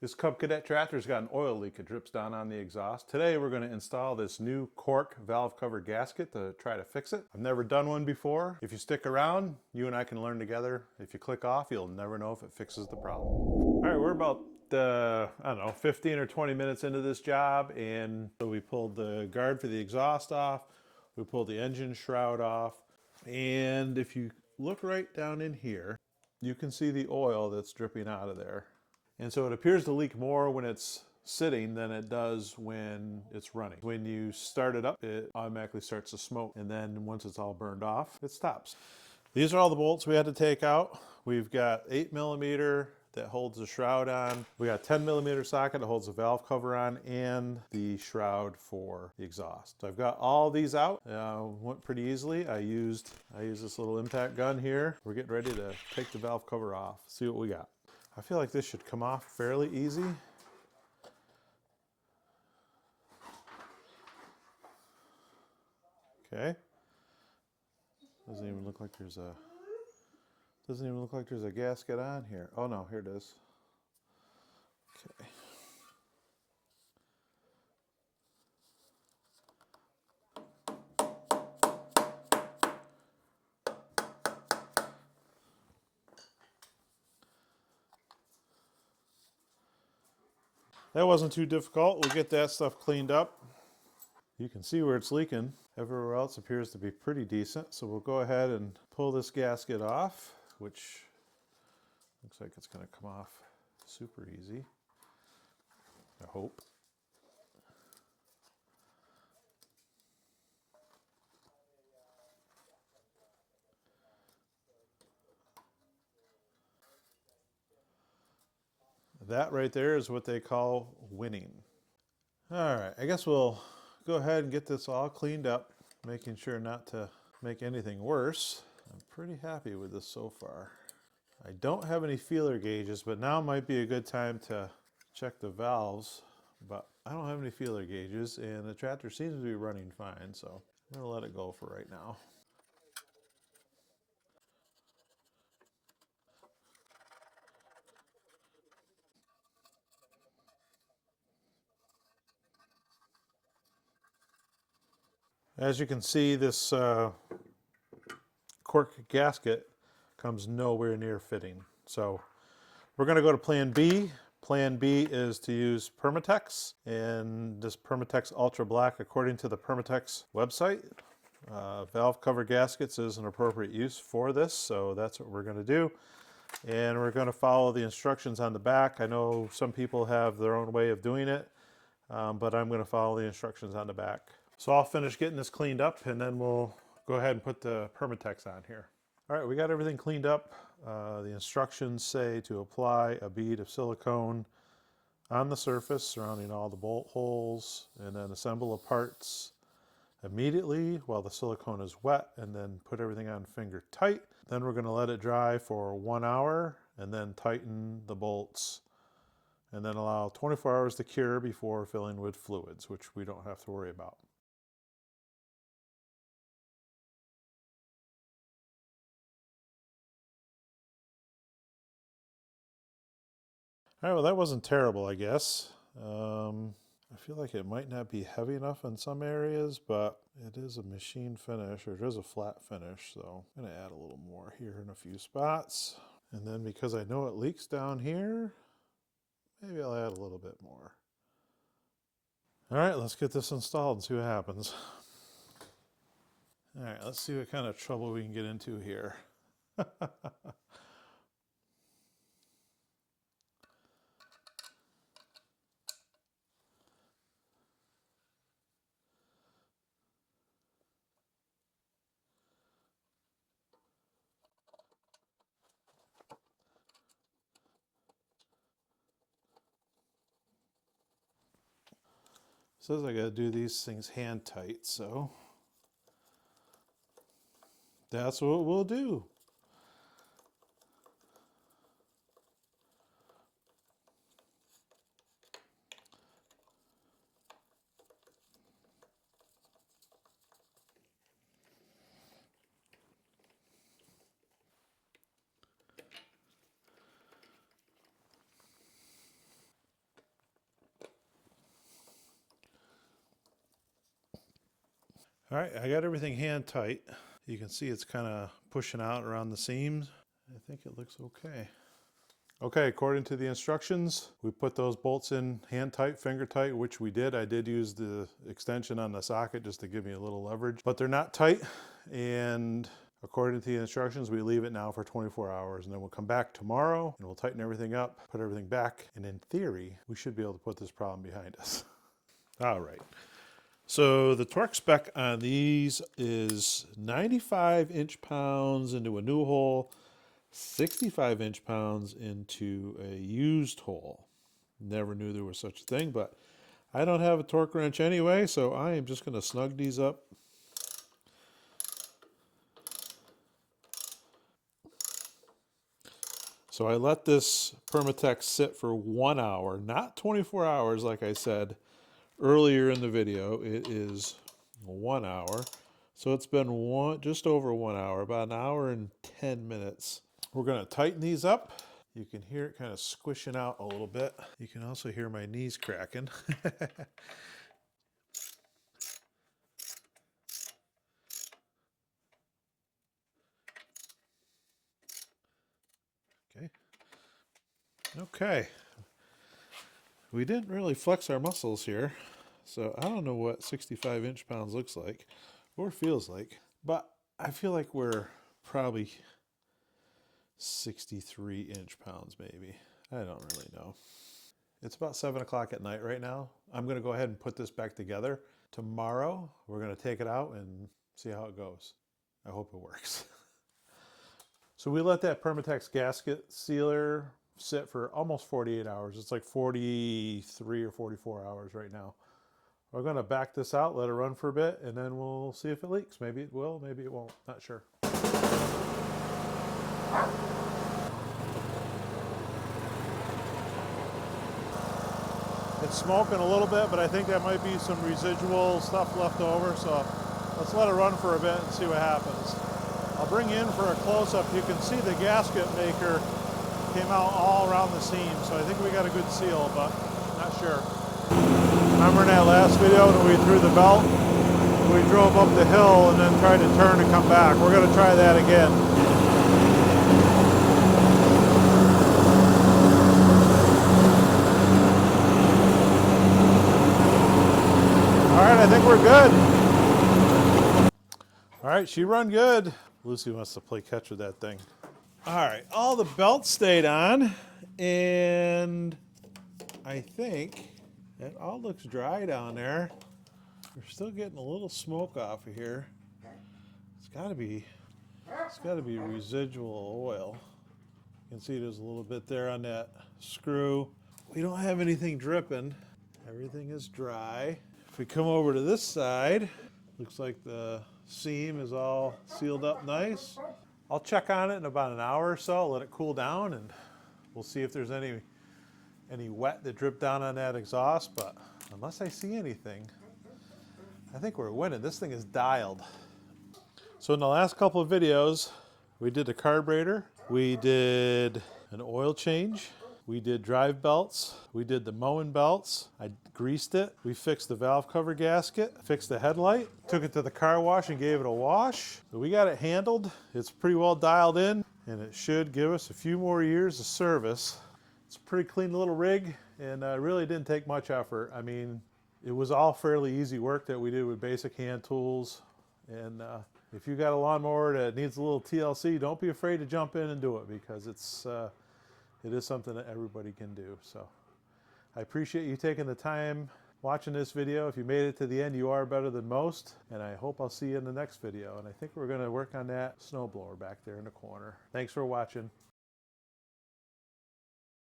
This Cub Cadet tractor's got an oil leak. It drips down on the exhaust. Today we're going to install this new cork valve cover gasket to try to fix it. I've never done one before. If you stick around, you and I can learn together. If you click off, you'll never know if it fixes the problem. All right, we're about, I don't know, 15 or 20 minutes into this job, and so we pulled the guard for the exhaust off. We pulled the engine shroud off, and if you look right down in here, you can see the oil that's dripping out of there. And so it appears to leak more when it's sitting than it does when it's running. When you start it up, it automatically starts to smoke, and then once it's all burned off, it stops. These are all the bolts we had to take out. We've got 8mm that holds the shroud on. We got 10mm socket that holds the valve cover on, and the shroud for the exhaust. So I've got all these out. Went pretty easily. I used this little impact gun here. We're getting ready to take the valve cover off. See what we got. I feel like this should come off fairly easy. Okay. Doesn't even look like there's a gasket on here. Oh no, here it is. Okay. That wasn't too difficult. We'll get that stuff cleaned up. You can see where it's leaking. Everywhere else appears to be pretty decent. So we'll go ahead and pull this gasket off, which looks like it's going to come off super easy. I hope. That right there is what they call winning. All right, I guess we'll go ahead and get this all cleaned up, making sure not to make anything worse. I'm pretty happy with this so far. I don't have any feeler gauges, but now might be a good time to check the valves, but I don't have any feeler gauges, and the tractor seems to be running fine, so I'm gonna let it go for right now. As you can see, this cork gasket comes nowhere near fitting. So we're going to go to Plan B. Plan B is to use Permatex, and this Permatex Ultra Black, according to the Permatex website, valve cover gaskets is an appropriate use for this, so that's what we're going to do. And we're going to follow the instructions on the back. I know some people have their own way of doing it, but I'm going to follow the instructions on the back. So I'll finish getting this cleaned up, and then we'll go ahead and put the Permatex on here. All right, we got everything cleaned up. The instructions say to apply a bead of silicone on the surface surrounding all the bolt holes, and then assemble the parts immediately while the silicone is wet, and then put everything on finger tight. Then we're going to let it dry for 1 hour, and then tighten the bolts, and then allow 24 hours to cure before filling with fluids, which we don't have to worry about. All right, well, that wasn't terrible, I guess. I feel like it might not be heavy enough in some areas, but it is a machine finish, or it is a flat finish, so I'm going to add a little more here in a few spots. And then because I know it leaks down here, maybe I'll add a little bit more. All right, let's get this installed and see what happens. All right, let's see what kind of trouble we can get into here. Says I got to do these things hand tight, so that's what we'll do. All right, I got everything hand tight. You can see it's kind of pushing out around the seams. I think it looks okay. Okay, according to the instructions, we put those bolts in hand tight, finger tight, which we did. I did use the extension on the socket just to give me a little leverage, but they're not tight. And according to the instructions, we leave it now for 24 hours, and then we'll come back tomorrow and we'll tighten everything up, put everything back, and in theory, we should be able to put this problem behind us. All right. So the torque spec on these is 95 inch-pounds into a new hole, 65 inch-pounds into a used hole. Never knew there was such a thing, but I don't have a torque wrench anyway, so I am just going to snug these up. So I let this Permatex sit for 1 hour, not 24 hours like I said earlier in the video. It is 1 hour. So it's been just over 1 hour, about an hour and 10 minutes. We're going to tighten these up. You can hear it kind of squishing out a little bit. You can also hear my knees cracking. Okay. We didn't really flex our muscles here, so I don't know what 65 inch-pounds looks like or feels like, but I feel like we're probably 63 inch-pounds maybe. I don't really know. It's about 7 o'clock at night right now. I'm going to go ahead and put this back together. Tomorrow, we're going to take it out and see how it goes. I hope it works. So we let that Permatex gasket sealer sit for almost 48 hours. It's like 43 or 44 hours right now. We're going to back this out, let it run for a bit, and then we'll see if it leaks. Maybe it will, maybe it won't. Not sure. It's smoking a little bit, but I think that might be some residual stuff left over. So let's let it run for a bit and see what happens. I'll bring you in for a close-up. You can see the gasket maker came out all around the seam, so I think we got a good seal, but not sure. Remember in that last video when we threw the belt? We drove up the hill and then tried to turn and come back. We're going to try that again. All right, I think we're good. All right, she run good. Lucy wants to play catch with that thing. All right, all the belts stayed on, and I think it all looks dry down there. We're still getting a little smoke off of here. It's got to be residual oil. You can see there's a little bit there on that screw. We don't have anything dripping. Everything is dry. If we come over to this side, looks like the seam is all sealed up nice. I'll check on it in about an hour or so, let it cool down, and we'll see if there's any wet that dripped down on that exhaust, but unless I see anything, I think we're winning. This thing is dialed. So in the last couple of videos, we did the carburetor, we did an oil change, we did drive belts, we did the mowing belts, I greased it, we fixed the valve cover gasket, fixed the headlight, took it to the car wash and gave it a wash. So we got it handled, it's pretty well dialed in, and it should give us a few more years of service. It's a pretty clean little rig, and really didn't take much effort. I mean, it was all fairly easy work that we did with basic hand tools, and if you got a lawnmower that needs a little TLC, don't be afraid to jump in and do it, because it is something that everybody can do. So I appreciate you taking the time watching this video. If you made it to the end, you are better than most, and I hope I'll see you in the next video. And I think we're going to work on that snowblower back there in the corner. Thanks for watching.